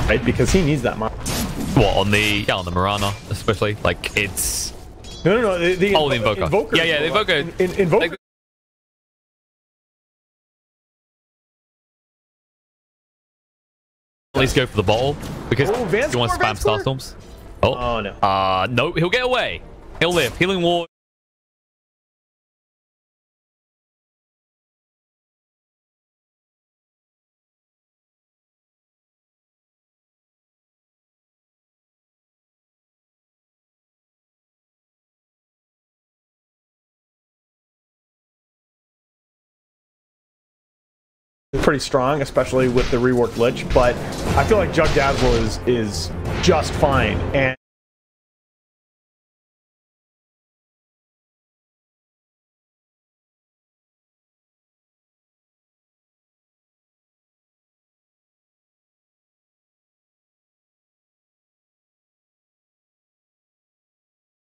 right? Because he needs that money. What, on the Mirana, especially? Like, it's... No. The Invoker. Yeah, the Invoker. Invoker. Like, at least go for the bottle, because he wants to spam Starstorms. Oh, no. No, he'll get away. He'll live. Healing Ward. Pretty strong, especially with the reworked Lich, but I feel like Jug Dazzle is just fine. And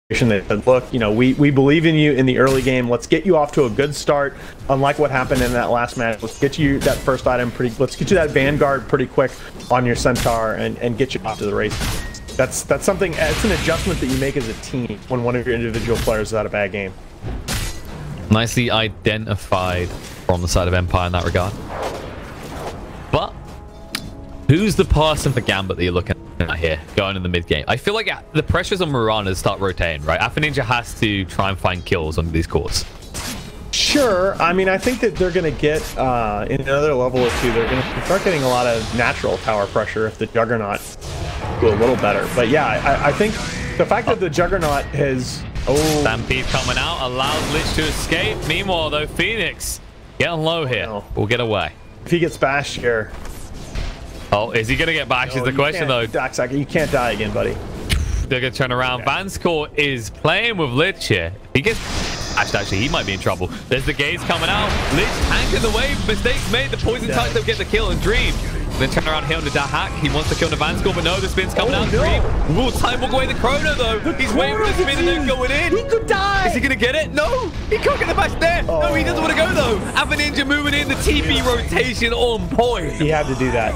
they said, look, you know, we believe in you in the early game. Let's get you off to a good start. Unlike what happened in that last match, let's get you that first item let's get you that Vanguard pretty quick on your Centaur and get you off to the race. That's something, it's an adjustment that you make as a team when one of your individual players is out a bad game. Nicely identified from the side of Empire in that regard. But who's the person for Gambit that you're looking at here going in the mid game? I feel like the pressures on Mirana to start rotating, right? Alpha Ninja has to try and find kills on these cores. Sure. I mean, I think that they're going to get in another level or two, they're going to start getting a lot of natural tower pressure if the Juggernaut go a little better. But yeah, I think the fact that the Juggernaut has... Stampede coming out allows Lich to escape. Meanwhile, though, Phoenix getting low here. We'll get away. If he gets bashed here... Oh, is he going to get bashed is the question, though. Darksack, you can't die again, buddy. They're going to turn around. Okay. Vanscore is playing with Lich here. He gets... Actually, he might be in trouble. There's the gaze coming out. Lich anchors away. Mistakes made. The poison touch, they'll get the kill and Dream. Then turn around here on the Dahak. He wants to kill the Vanscore, but no, the spin's coming out. No. Dream will time walk away the Chrono, though. He's waiting for the spin and then going in. He could die. Is he going to get it? No. He can't get the bash there. No, he doesn't want to go, though. Alpha Ninja moving in. The TP rotation on point. He had to do that.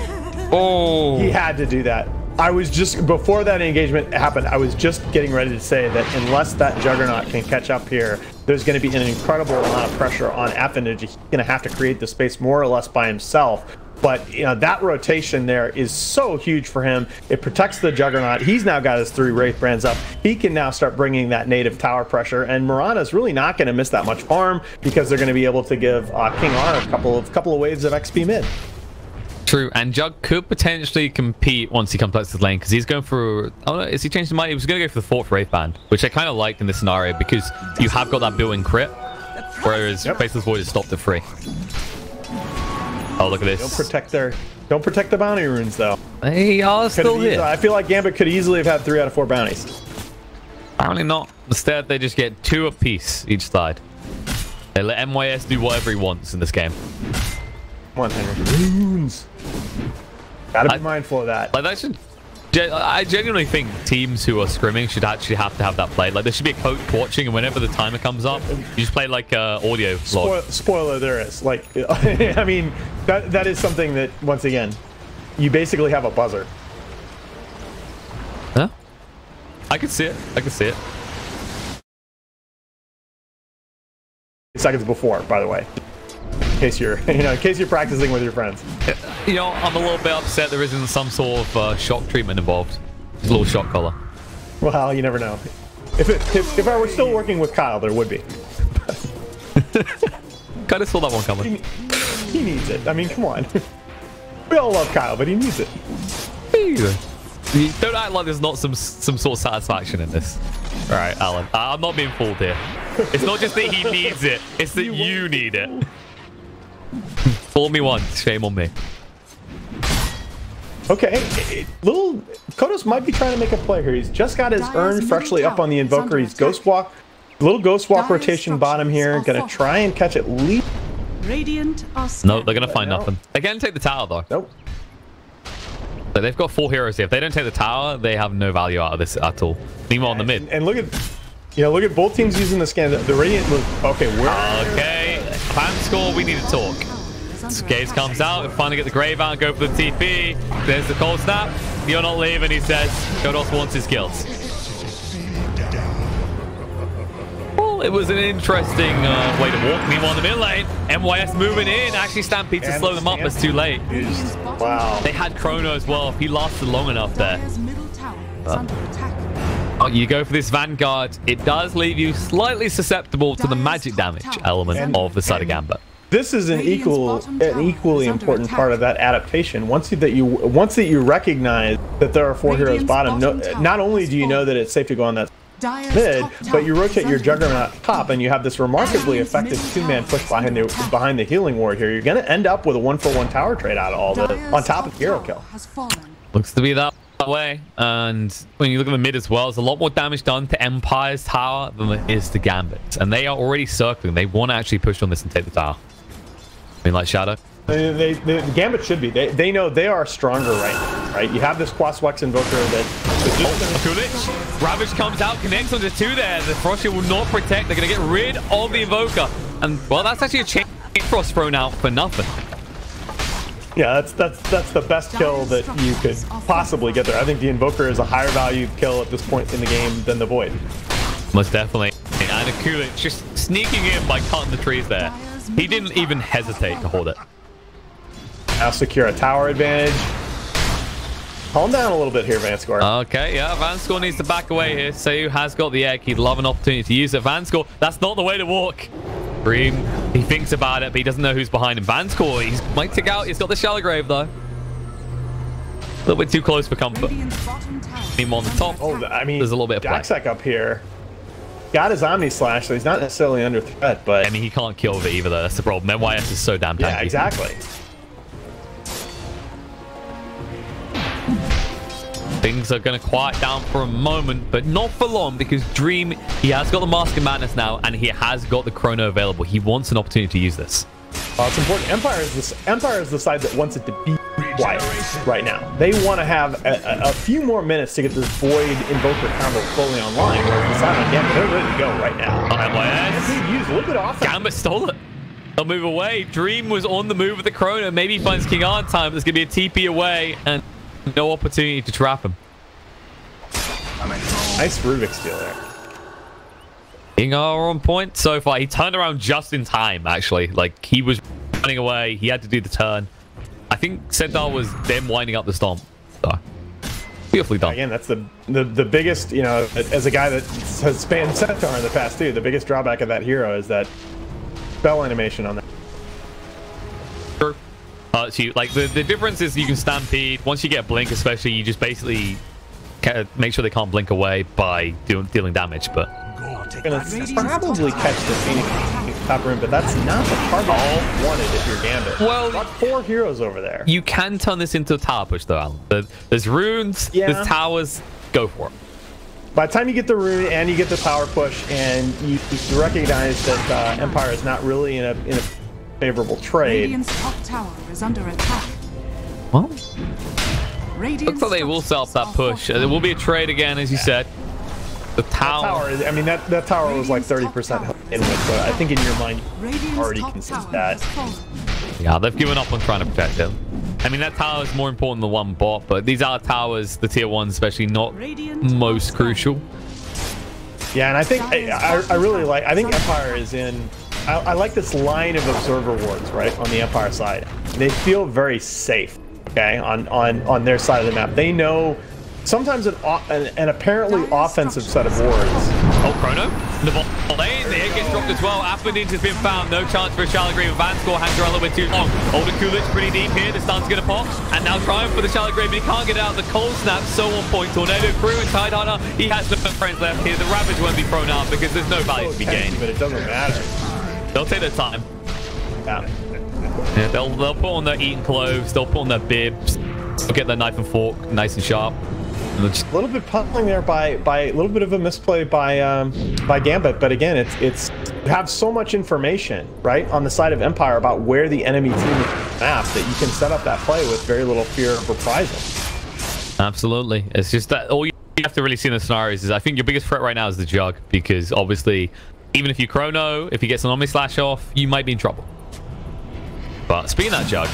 Oh. He had to do that. I was just, before that engagement happened, I was just getting ready to say that unless that Juggernaut can catch up here, there's going to be an incredible amount of pressure on Alpha Ninja. He's going to have to create the space more or less by himself. But, you know, that rotation there is so huge for him. It protects the Juggernaut. He's now got his 3 Wraith Brands up. He can now start bringing that native tower pressure. And Mirana's really not going to miss that much farm because they're going to be able to give King R a couple of waves of XP mid. True, and Jug could potentially compete once he comes back to the lane because he's going for... Oh, no, is he changed his mind? He was going to go for the 4th Wraith Band, which I kind of liked in this scenario because you have got that built-in crit, whereas Faceless Void has stopped at 3. Oh, look at this. Don't protect the bounty runes, though. They are still here. I feel like Gambit could easily have had 3 out of 4 bounties. Apparently not. Instead, they just get 2 apiece each side. They let MYS do whatever he wants in this game. Come on, Henry. Runes. Gotta be mindful of that. Like, that should... I genuinely think teams who are scrimming should actually have to have that played. Like, there should be a coach watching, and whenever the timer comes up, you just play like audio log. Spoiler, there is. Like, I mean, that is something that, once again, you basically have a buzzer. Huh? I can see it. I can see it. Seconds before, by the way. In case you're, in case you're practicing with your friends. You know, I'm a little bit upset there isn't some sort of shock treatment involved. Just a little shock collar. Well, you never know. If I were still working with Kyle, there would be. Kind of saw that one coming. He needs it. I mean, come on. We all love Kyle, but he needs it. Don't act like there's not some sort of satisfaction in this. All right, Alan. I'm not being fooled here. It's not just that he needs it. It's that you need it. Fool me once, shame on me. Okay, little Kodos might be trying to make a play here. He's just got his urn freshly up on the Invoker. He's Ghost Walk, little Ghost Walk rotation bottom here. Gonna try and catch at least. No, they're gonna find nothing. They can take the tower though. Nope. So they've got 4 heroes here. If they don't take the tower, they have no value out of this at all. Meanwhile, in the mid. And look at, look at both teams using the scan. The Radiant was okay. Okay, fan score. We need to talk. Gaze comes out. Finally get the Grave out and go for the TP. There's the cold snap. You're not leaving, he says. Godos wants his kills. Well, it was an interesting way to walk. Meanwhile, in the mid lane, MYS moving in. Actually, Stampede to slow them up. It's too late. Wow. They had Chrono as well. If he lasted long enough there. Oh, you go for this Vanguard. It does leave you slightly susceptible to the magic damage element of the side of Gambit. This is an equally important part of that adaptation. Once that you recognize that there are 4 heroes bottom, not only do you know that it's safe to go on that mid, but you rotate your Juggernaut top, and you have this remarkably effective 2-man push behind the healing ward here. You're going to end up with a 1-for-1 tower trade out of all this, on top of the hero kill. Looks to be that way. And when you look at the mid as well, there's a lot more damage done to Empire's tower than there is to Gambit, and they are already circling. They want to actually push on this and take the tower. I mean, like Shadow. The Gambit should be. They know they are stronger right now, right? You have this Quaswex Invoker that... Kulich. Ravage comes out, connects onto 2 there. The Frost Shield will not protect. They're going to get rid of the Invoker. And, well, that's actually a Chain Frost thrown out for nothing. Yeah, that's the best kill that you could possibly get there. I think the Invoker is a higher value kill at this point in the game than the Void. Most definitely. And a Kulich just sneaking in by cutting the trees there. He didn't even hesitate to hold it. Now secure a tower advantage. Calm down a little bit here, Vanscore. Okay, yeah, Vanscore needs to back away here. Sayu has got the egg. He'd love an opportunity to use it. Vanscore, that's not the way to walk. Dream, he thinks about it, but he doesn't know who's behind him. Vanscore, he might tick out. He's got the Shallow Grave, though. A little bit too close for comfort. Him on the top. Oh, I mean, there's a little bit of play. Daxak up here. Got his Omni Slash, so he's not necessarily under threat, but... I mean, he can't kill with it either, though. That's the problem. MYS is so damn tanky. Yeah, exactly. Things are going to quiet down for a moment, but not for long, because Dream, he has got the Mask of Madness now, and he has got the Chrono available. He wants an opportunity to use this. It's important. Empire is the side that wants it to be quiet right now. They want to have a few more minutes to get this Void Invoker combo fully online. Whereas the side on Gambit, they're ready to go right now. MYS. Use a little bit of offense. Gambit stole it. They'll move away. Dream was on the move with the Chrono. Maybe he finds King on time. There's going to be a TP away, and no opportunity to trap him. Nice Rubik steal there. King R on point so far. He turned around just in time, actually. Like, he was running away. He had to do the turn. I think Centaur was them winding up the stomp. So, beautifully done. Again, that's the biggest, you know, as a guy that has spanned Centaur in the past too, the biggest drawback of that hero is that spell animation on that. Sure. So like the difference is you can Stampede. Once you get Blink, especially, you just basically make sure they can't blink away by dealing damage. But gonna probably catch the Phoenix top room, but that's not the target all wanted if you're Gambit. Well, got 4 heroes over there. You can turn this into a tower push though, Alan. There's runes, there's towers. Go for it. By the time you get the rune and you get the power push, and you recognize that Empire is not really in a favorable trade. Radiant's top tower is under attack. Well, looks like they will set up that push. There will be a trade again, as you said. The tower. I mean, that tower was like 30% in with, so I think in your mind you already consider that. Yeah, they've given up on trying to protect it. I mean, that tower is more important than one bot, but these are towers, the tier 1s especially, not most crucial. Yeah, and I think I really like, I think Empire is in, I like this line of observer wards, right, on the Empire side. They feel very safe, okay, on their side of the map. They know sometimes an apparently offensive set of wards. Oh, Chrono? The ball lane, the egg gets dropped as well. Apple Ninja's been found. No chance for a Shallow Grave. Vanscore hangs around a little bit too long. Older Kulich pretty deep here. The stun's going to pop. And now trying for the Shallow Grave, but he can't get out. The cold snap so on point. Tornado through and Tidehunter. He has no friends left here. The Ravage won't be thrown out because there's no value to be gained. But it doesn't matter. They'll take their time. Yeah. Yeah, they'll put on their eating clothes. They'll put on their bibs. They'll get their knife and fork nice and sharp. A little bit puzzling there by a little bit of a misplay by Gambit, but again, it's you have so much information right on the side of Empire about where the enemy team is on the map that you can set up that play with very little fear of reprisal. Absolutely, it's just that all you have to really see in the scenarios is I think your biggest threat right now is the Jug, because obviously even if you Chrono, if he gets an Omni Slash off, you might be in trouble. But speaking of that Jug,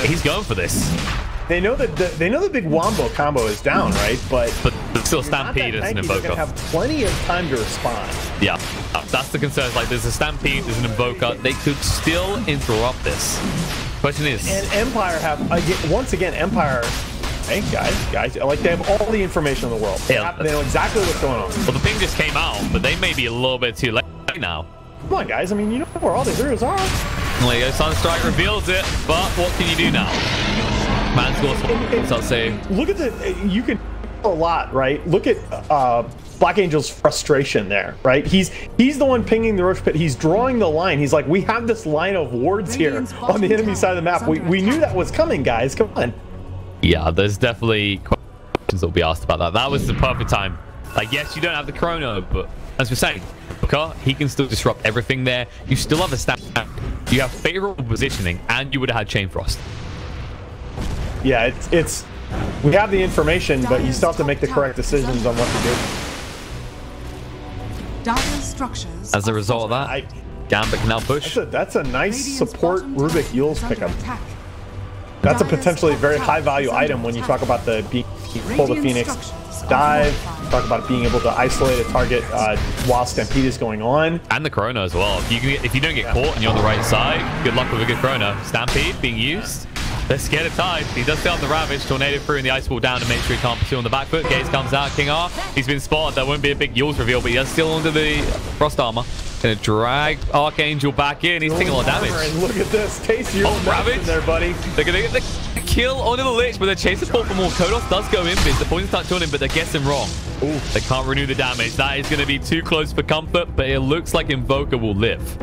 he's going for this. They know that the big Wombo combo is down, right? But still Stampede is an Invoker. They're gonna have plenty of time to respond. Yeah, that's the concern. Like, there's a Stampede, there's an Invoker. They could still interrupt this. Question is, and Empire have once again Empire. Hey guys, like they have all the information in the world. They know exactly what's going on. Well, the ping just came out, but they may be a little bit too late now. Come on, guys. I mean, you know where all the heroes are. Lego Sunstrike reveals it, but what can you do now? Man scores, so I'll say. Look at you can a lot, right? Look at Black Angel's frustration there, right? He's the one pinging the Roche Pit. He's drawing the line. He's like, we have this line of wards here on the enemy side of the map. We knew that was coming, guys. Come on. Yeah, there's definitely questions that will be asked about that. That was the perfect time. Like, yes, you don't have the chrono, but as we're saying, he can still disrupt everything there. You still have a stamp. You have favorable positioning, and you would have had Chain Frost. Yeah, it's we have the information, but you still have to make the correct decisions on what to do. As a result of that, Gambit can now push. That's a nice support Rubik Yules pickup. That's a potentially very high value item when you talk about the pull the Phoenix dive. Talk about being able to isolate a target while Stampede is going on, and the chrono as well. If you don't get caught and you're on the right side, good luck with a good chrono. Stampede being used. They're scared of Tide. He does stay on the Ravage. Tornado through in the Ice Wall down to make sure he can't pursue on the back foot. Gaze comes out. King R. He's been spotted. There won't be a big Yules reveal, but he is still under the Frost Armor. Gonna drag Archangel back in. He's taking a lot of damage. And look at this. Taste your Ravage there, buddy. They're gonna get the kill onto the Lich, but they're chasing for more. Kodos does go in bit. The poison touch on him, but they're guessing wrong. Ooh. They can't renew the damage. That is gonna be too close for comfort, but it looks like Invoker will live.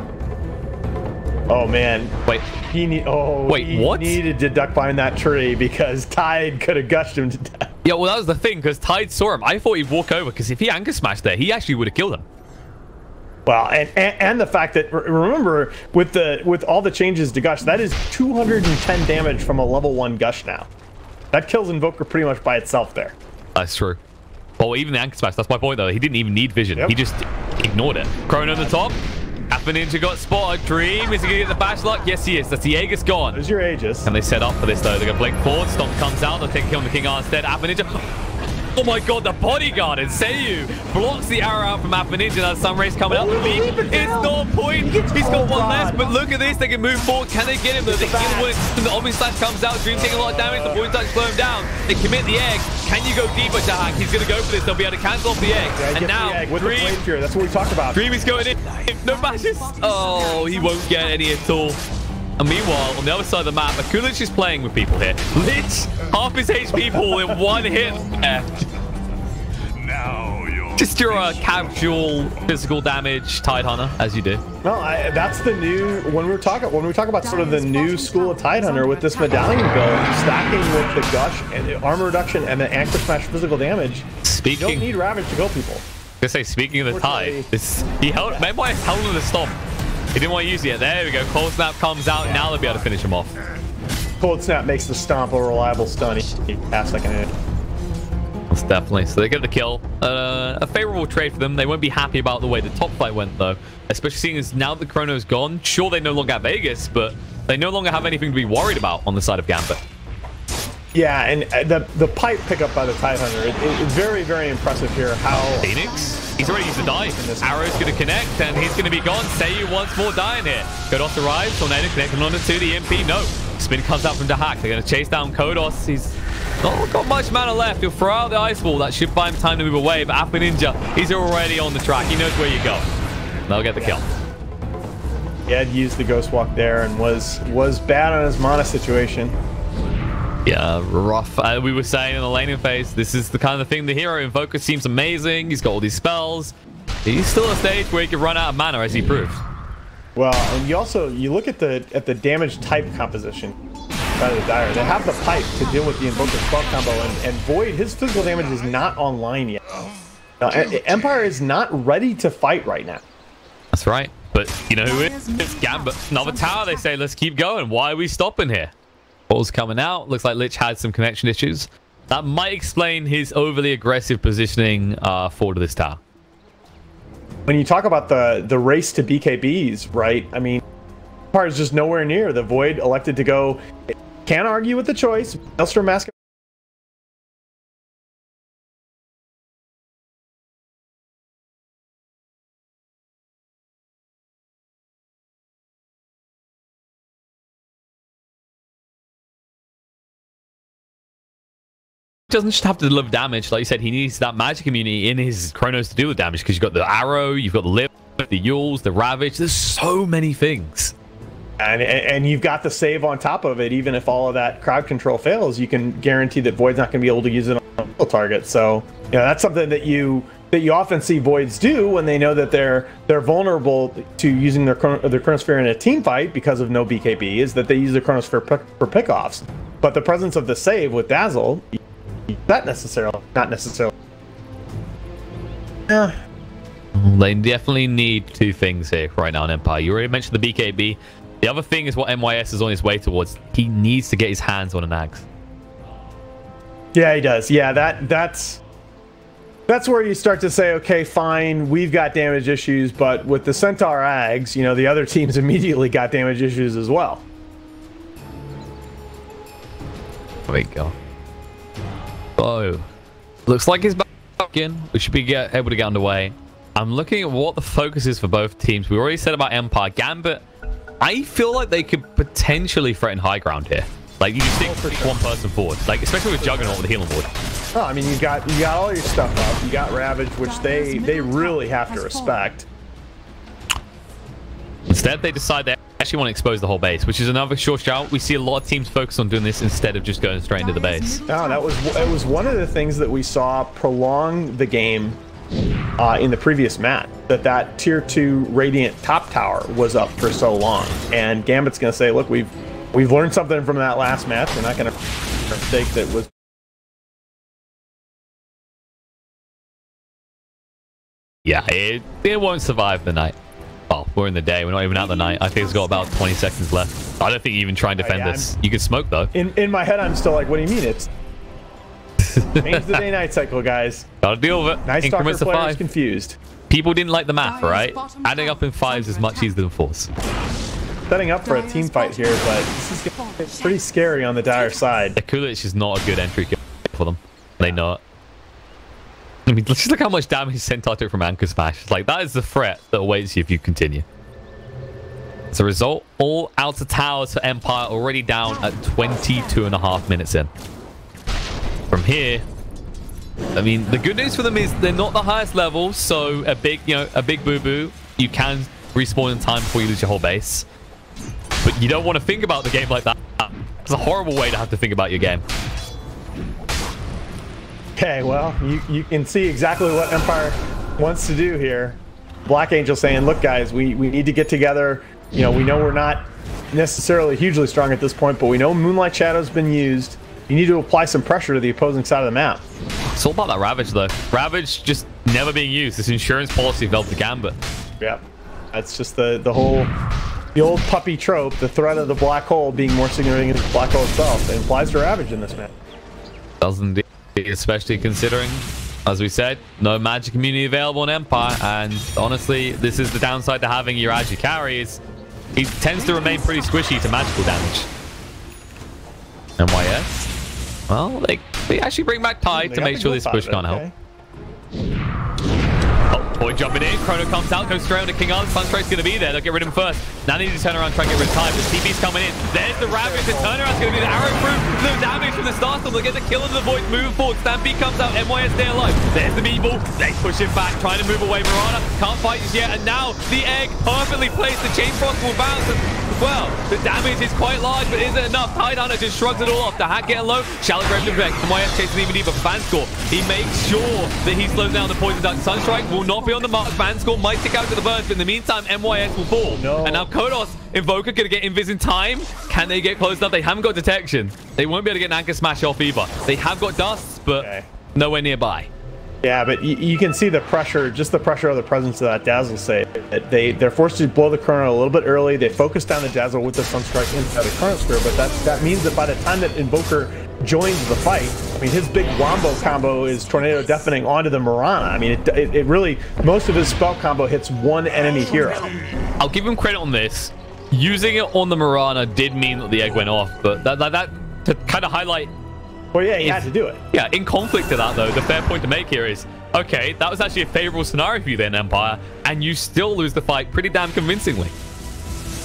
Oh man! Wait, he needed to duck behind that tree because Tide could have gushed him to death. Yeah, well that was the thing because Tide saw him. I thought he'd walk over because if he anchor smashed there, he actually would have killed him. Well, and the fact that remember with all the changes to gush, that is 210 damage from a level 1 gush now. That kills Invoker pretty much by itself there. That's true. Well, even the anchor smash. That's my point though. He didn't even need vision. Yep. He just ignored it. Chrono on the top. Alpha Ninja got spotted. Dream, is he going to get the bash luck? Yes, he is. That's the Aegis gone. There's your Aegis. And they set up for this, though. They're going to blink forward. Stomp comes out. They'll take a kill on the King R instead. Alpha Ninja. Oh my god, the bodyguard and Seiyu blocks the arrow out from Alpha Ninja. That Sunrays coming out. It's not point. He's got one less, but look at this. They can move forward. Can they get him, though? They kill one. The Omni Slash comes out. Dream taking a lot of damage. The Poison Touch slow him down. They commit the egg. Can you go deeper, Jahak? He's going to go for this. They'll be able to cancel off the egg. Yeah, and now, Dream. That's what we talked about. Dream is going in. No bashes. Oh, he won't get any at all. And meanwhile, on the other side of the map, Akulich is playing with people here. Lich, half his HP pool in one hit. Just your casual physical damage Tidehunter, as you do. No, that's the new when we talk about sort of the new school of Tidehunter with this medallion build, stacking with the gush and armor reduction and the anchor smash physical damage. You don't need Ravage to kill people. I was gonna say, speaking of the Tide, he held. Remember, I held him to stomp. He didn't want to use it yet. There we go. Cold Snap comes out. Yeah. Now they'll be able to finish him off. Cold Snap makes the stomp a reliable stun. He passed like an hit. Most definitely. So they get the kill. A favorable trade for them. They won't be happy about the way the top fight went, though. Especially seeing as now the Chrono's gone. Sure, they no longer have Vegas, but they no longer have anything to be worried about on the side of Gambit. Yeah, and the pipe pickup by the Tidehunter, it's very, very impressive here. How Phoenix? He's already used the die. Arrow's going to connect, and he's going to be gone. Seiyu once more dying here. Kodos arrives. Tornado connecting on the 2. The MP, no. Spin comes out from Dahak. They're going to chase down Kodos. He's not got much mana left. He'll throw out the Ice Wall. That should buy him time to move away. But Alpha Ninja, he's already on the track. He knows where you go. They'll get the kill. He had used the Ghost Walk there and was bad on his mana situation. Yeah, rough. We were saying in the laning phase, this is the kind of thing. The hero Invoker seems amazing. He's got all these spells. He's still at a stage where he could run out of mana, as he proved. Well, and you look at the damage type composition by the Dire. They have the pipe to deal with the Invoker spell combo, and Void, his physical damage is not online yet. Now, Empire is not ready to fight right now. That's right. But you know who it is? It's Gambit. Another tower. They say, let's keep going. Why are we stopping here? Ball's coming out. Looks like Lich had some connection issues. That might explain his overly aggressive positioning forward of this tower. When you talk about the race to BKBs, right? I mean, Empire is just nowhere near. The Void elected to go. Can't argue with the choice. Maelstrom Mask. Doesn't just have to deliver damage. Like you said, he needs that magic immunity in his Chronos to do the damage, because you've got the arrow, you've got the lip, the Yules, the Ravage. There's so many things. And you've got the save on top of it. Even if all of that crowd control fails, you can guarantee that Void's not going to be able to use it on a target. So, you know, that's something that you often see Voids do when they know that they're vulnerable to using their Chronosphere in a team fight because of no BKB, is that they use the Chronosphere for pickoffs. But the presence of the save with Dazzle, not necessarily. Yeah. They definitely need two things here right now in Empire. You already mentioned the BKB. The other thing is what MYS is on his way towards. He needs to get his hands on an axe. Yeah, he does. Yeah, that's where you start to say, okay, fine, we've got damage issues, but with the Centaur Ags, you know, the other teams immediately got damage issues as well. There we go. Oh, looks like he's back in. We should be able to get underway. I'm looking at what the focus is for both teams. We already said about Empire. Gambit, I feel like they could potentially threaten high ground here. Like, you just stick one person forward. Like, especially with Juggernaut with the healing ward. Oh, I mean, you got all your stuff up. You got Ravage, which they really have to respect. Instead, they decide they actually want to expose the whole base, which is another short shout. We see a lot of teams focus on doing this instead of just going straight into the base. No, it was one of the things that we saw prolong the game in the previous match. That tier 2 Radiant top tower was up for so long, and Gambit's going to say, look, we've learned something from that last match. We're not going to mistake that was. Yeah, it won't survive the night. Well, we're in the day. We're not even out the night. I think it's got about 20 seconds left. I don't think you even try and defend this. You can smoke, though. In my head, I'm still like, what do you mean? It's change the day-night cycle, guys. Gotta deal with it. Nice Increments of 5. Confused. People didn't like the math, right? Adding up in 5s is much easier than 4s. Setting up for a team fight here, but this is gonna be pretty scary on the Dire side. The Kulich is not a good entry for them. They know it. I mean, just look how much damage Centaur took from Anchor Smash. Like, that is the threat that awaits you if you continue. As a result, all outer towers for Empire already down at 22.5 minutes in. From here, I mean, the good news for them is they're not the highest level, so a big boo-boo, you can respawn in time before you lose your whole base. But you don't want to think about the game like that. It's a horrible way to have to think about your game. Okay, well, you can see exactly what Empire wants to do here. Black Angel saying, look, guys, we need to get together. You know, we know we're not necessarily hugely strong at this point, but we know Moonlight Shadow's been used. You need to apply some pressure to the opposing side of the map. It's all about that Ravage, though. Ravage just never being used. This insurance policy of the Gambit. Yeah, that's just the old puppy trope, the threat of the black hole being more significant than the black hole itself. It implies to Ravage in this map. Doesn't, especially considering, as we said, no magic immunity available in Empire, and honestly, this is the downside to having your Agi carries. He tends to remain pretty squishy to magical damage. MYS, well, they actually bring back Tide to make sure this push can't help. Boy jumping in, Chrono comes out, goes straight on to King Arthur. Sunstrike's going to be there. They'll get rid of him first. Now they need to turn around and try and get rid of time. The TP's coming in. There's the Ravage. The turnaround's going to be the arrow through. No damage from the Starstorm. They'll get the kill in the Void. Moving forward. Stampede comes out. MYS stay alive. There's the Meatball. They push him back, trying to move away. Mirana can't fight just yet. And now the egg perfectly placed. The Chain Frost will bounce as well. The damage is quite large, but is it enough? Tide Hunter just shrugs it all off. The hack getting low. Shallow Grave effect. MYS chasing even deeper. Fan score. He makes sure that he slows down the Poison Duck. Sunstrike will not be on the mark. Fan score might stick out to the burst, but in the meantime, MYS will fall. No. And now Kodos, Invoker gonna get invis in time. Can they get close enough? They haven't got detection. They won't be able to get an Anchor Smash off either. They have got dusts, but nowhere nearby. Yeah, but you can see the pressure, just the pressure of the presence of that Dazzle save. They're forced to blow the Chrono a little bit early. They focus down the Dazzle with the Sunstrike inside the Chronosphere, but that means that by the time that Invoker joins the fight, I mean, his big Wombo combo is Tornado Deafening onto the Mirana. I mean, it really, most of his spell combo hits one enemy hero. I'll give him credit on this. using it on the Mirana did mean that the egg went off, but that to kind of highlight. Well, yeah, he had to do it. Yeah, in conflict to that, though, the fair point to make here is, okay, that was actually a favorable scenario for you then, Empire, and you still lose the fight pretty damn convincingly.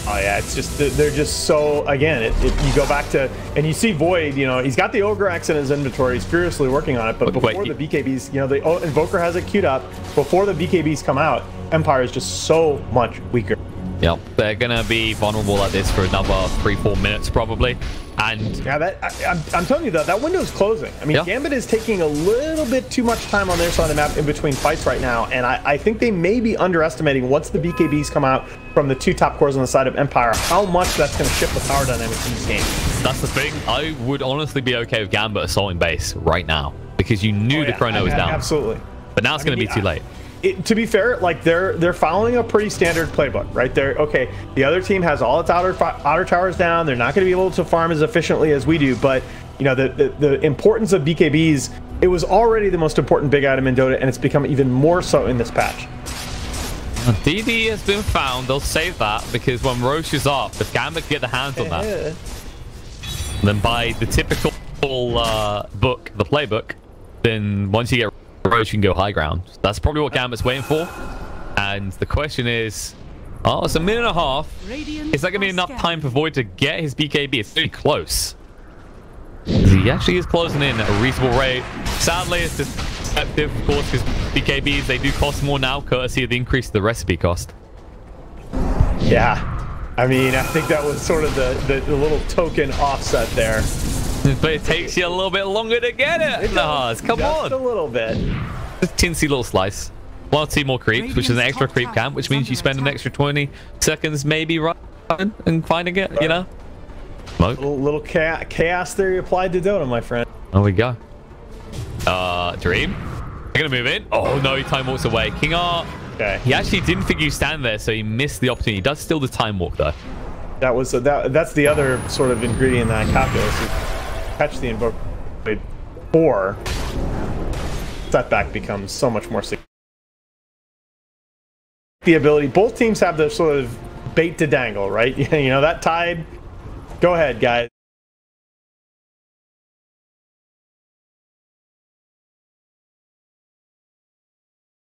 Oh, yeah, it's just, they're just so, again, you go back to, and you see Void, you know, he's got the Ogre X in his inventory, he's furiously working on it, but before the BKBs, you know, the Invoker has it queued up, before the BKBs come out, Empire is just so much weaker. Yep, they're going to be vulnerable like this for another 3-4 minutes, probably. And yeah, I'm telling you that window is closing. I mean, Gambit is taking a little bit too much time on their side of the map in between fights right now, and I think they may be underestimating once the BKBs come out from the 2 top cores on the side of Empire, how much that's going to shift the power dynamics in this game. That's the thing. I would honestly be okay with Gambit assaulting base right now because you knew the chrono was down. Absolutely. But now it's going to be too late. To be fair, like they're following a pretty standard playbook, right? They're okay. The other team has all its outer towers down. They're not going to be able to farm as efficiently as we do. But you know, the importance of BKBs, it was already the most important big item in Dota, and it's become even more so in this patch. DD has been found. They'll save that because when Roche is off, if Gambit get the hands on that, then by the typical book, the playbook, then once you get Roche, you can go high ground. That's probably what Gambit's waiting for. And the question is, oh, it's a minute and a half. Is that going to be enough time for Void to get his BKB? It's pretty close. He actually is closing in at a reasonable rate. Sadly, it's deceptive, of course, because BKBs, they do cost more now, courtesy of the increase of the recipe cost. Yeah. I mean, I think that was sort of the little token offset there. But it takes you a little bit longer to get it. Nahaz, come on. Just a little bit. Just a tinsy little slice. 1 or 2 more creeps, which is an extra creep camp, which means you spend an extra 20 seconds maybe running and finding it, you know? Little chaos theory applied to Dota, my friend. There we go. Dream. They're going to move in. Oh, no, he time walks away. King Art. Okay. He actually didn't think you stand there, so he missed the opportunity. He does still the time walk, though. That's the other sort of ingredient in that calculus. Catch the Invoker before setback becomes so much more significant. The ability, both teams have the sort of bait to dangle, right? You know, that tide. Go ahead, guys.